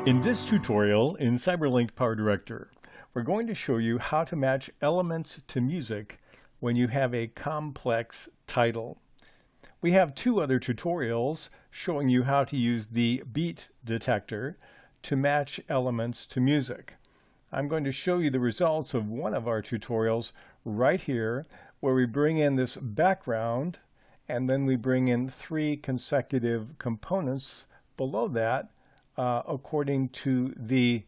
In this tutorial in CyberLink PowerDirector, we're going to show you how to match elements to music when you have a complex title. We have two other tutorials showing you how to use the beat detector to match elements to music. I'm going to show you the results of one of our tutorials right here, where we bring in this background and then we bring in three consecutive components below that according to the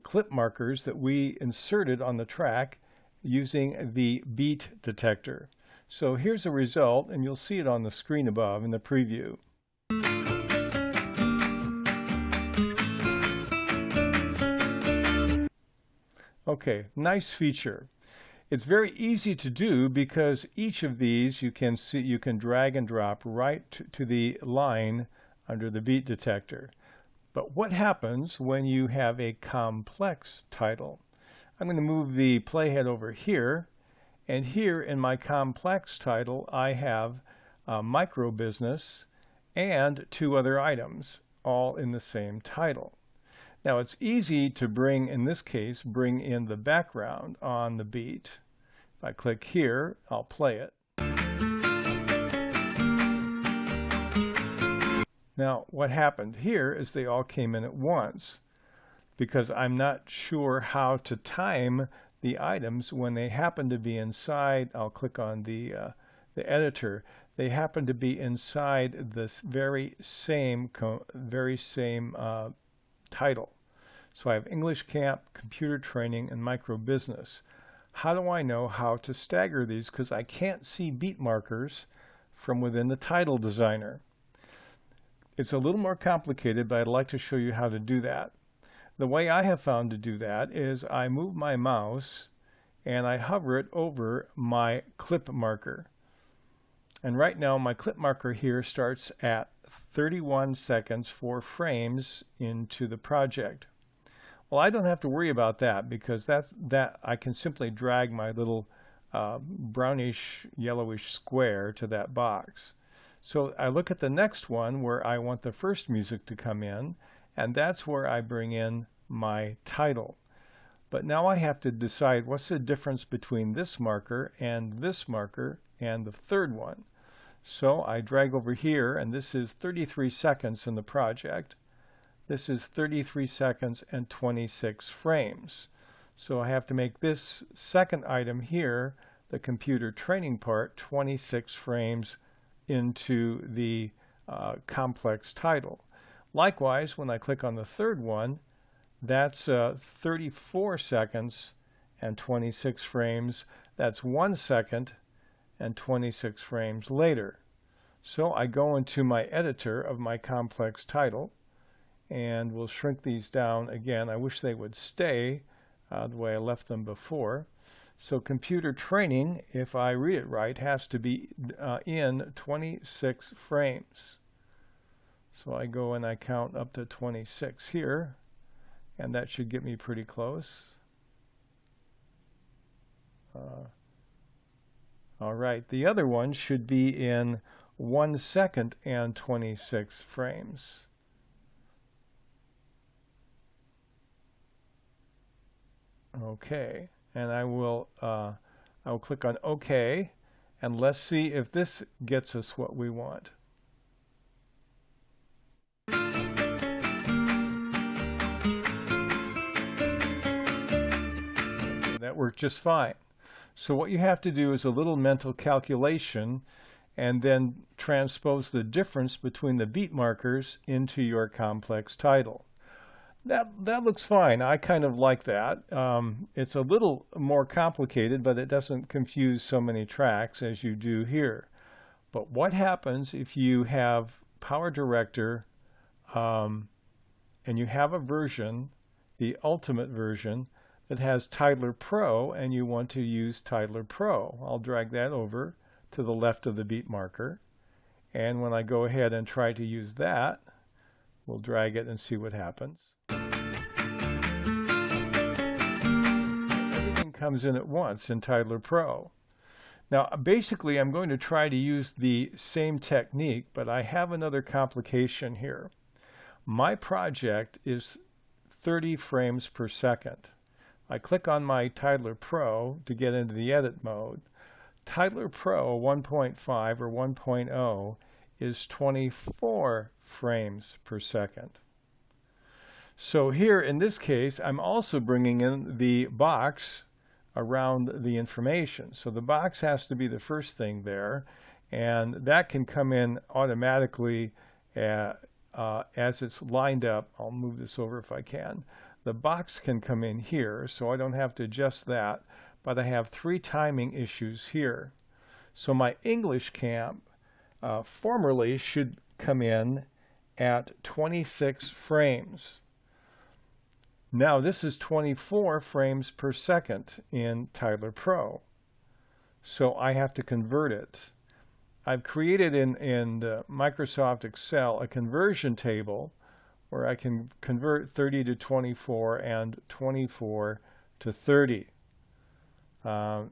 clip markers that we inserted on the track using the beat detector. So here's a result, and you'll see it on the screen above in the preview. Okay, nice feature. It's very easy to do because each of these you can drag and drop right to the line under the beat detector. But what happens when you have a complex title? I'm going to move the playhead over here, and here in my complex title I have micro business and two other items all in the same title. Now it's easy to in this case, bring in the background on the beat. If I click here, I'll play it. Now what happened here is they all came in at once, because I'm not sure how to time the items when they happen to be inside. I'll click on the editor. They happen to be inside this very same title. So I have English Camp, Computer Training, and Micro Business. How do I know how to stagger these? Because I can't see beat markers from within the title designer. It's a little more complicated, but I'd like to show you how to do that. The way I have found to do that is I move my mouse and I hover it over my clip marker. And right now my clip marker here starts at 31 seconds, 4 frames into the project. Well, I don't have to worry about that, because I can simply drag my little brownish yellowish square to that box. So I look at the next one where I want the first music to come in, and that's where I bring in my title. But now I have to decide what's the difference between this marker and the third one. So I drag over here, and this is 33 seconds in the project. This is 33 seconds and 26 frames. So I have to make this second item here, the computer training part, 26 frames into the complex title. Likewise, when I click on the third one, that's 34 seconds and 26 frames. That's 1 second and 26 frames later. So I go into my editor of my complex title, and we'll shrink these down again. I wish they would stay the way I left them before. So computer training, if I read it right, has to be in 26 frames. So I go and I count up to 26 here, and that should get me pretty close. All right, the other one should be in 1 second and 26 frames. Okay, and I will click on OK, and let's see if this gets us what we want. That worked just fine. So what you have to do is a little mental calculation and then transpose the difference between the beat markers into your complex title. That looks fine. I kind of like that. It's a little more complicated, but it doesn't confuse so many tracks as you do here. But what happens if you have PowerDirector and you have a version, the ultimate version, that has Titler Pro, and you want to use Titler Pro? I'll drag that over to the left of the beat marker, and when I go ahead and try to use that, we'll drag it and see what happens. Everything comes in at once in Titler Pro. Now basically I'm going to try to use the same technique, but I have another complication here. My project is 30 frames per second. I click on my Titler Pro to get into the edit mode. Titler Pro 1.5 or 1.0 is 24 frames per second. So here in this case, I'm also bringing in the box around the information. So the box has to be the first thing there, and that can come in automatically as it's lined up. I'll move this over if I can. The box can come in here, so I don't have to adjust that, but I have 3 timing issues here. So my English camp formerly should come in at 26 frames. Now this is 24 frames per second in Titler Pro. So I have to convert it. I've created in Microsoft Excel a conversion table where I can convert 30 to 24 and 24 to 30. I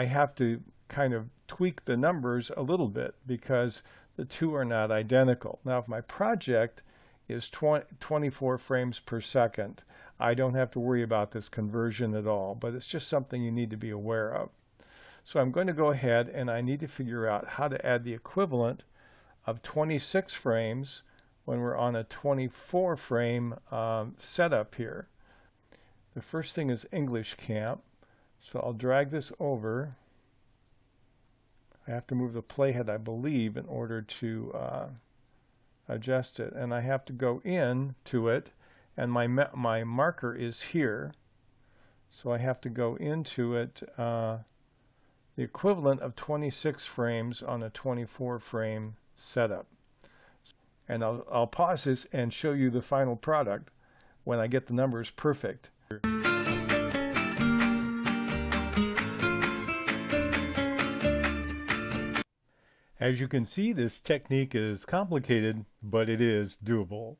have to kind of tweak the numbers a little bit because the two are not identical. Now if my project is 24 frames per second, I don't have to worry about this conversion at all, but it's just something you need to be aware of. So I'm going to go ahead and I need to figure out how to add the equivalent of 26 frames when we're on a 24 frame setup here. The first thing is English camp, so I'll drag this over. I have to move the playhead, I believe, in order to adjust it, and I have to go in to it, and my marker is here, so I have to go into it, the equivalent of 26 frames on a 24 frame setup. And I'll pause this and show you the final product when I get the numbers perfect. As you can see, this technique is complicated, but it is doable.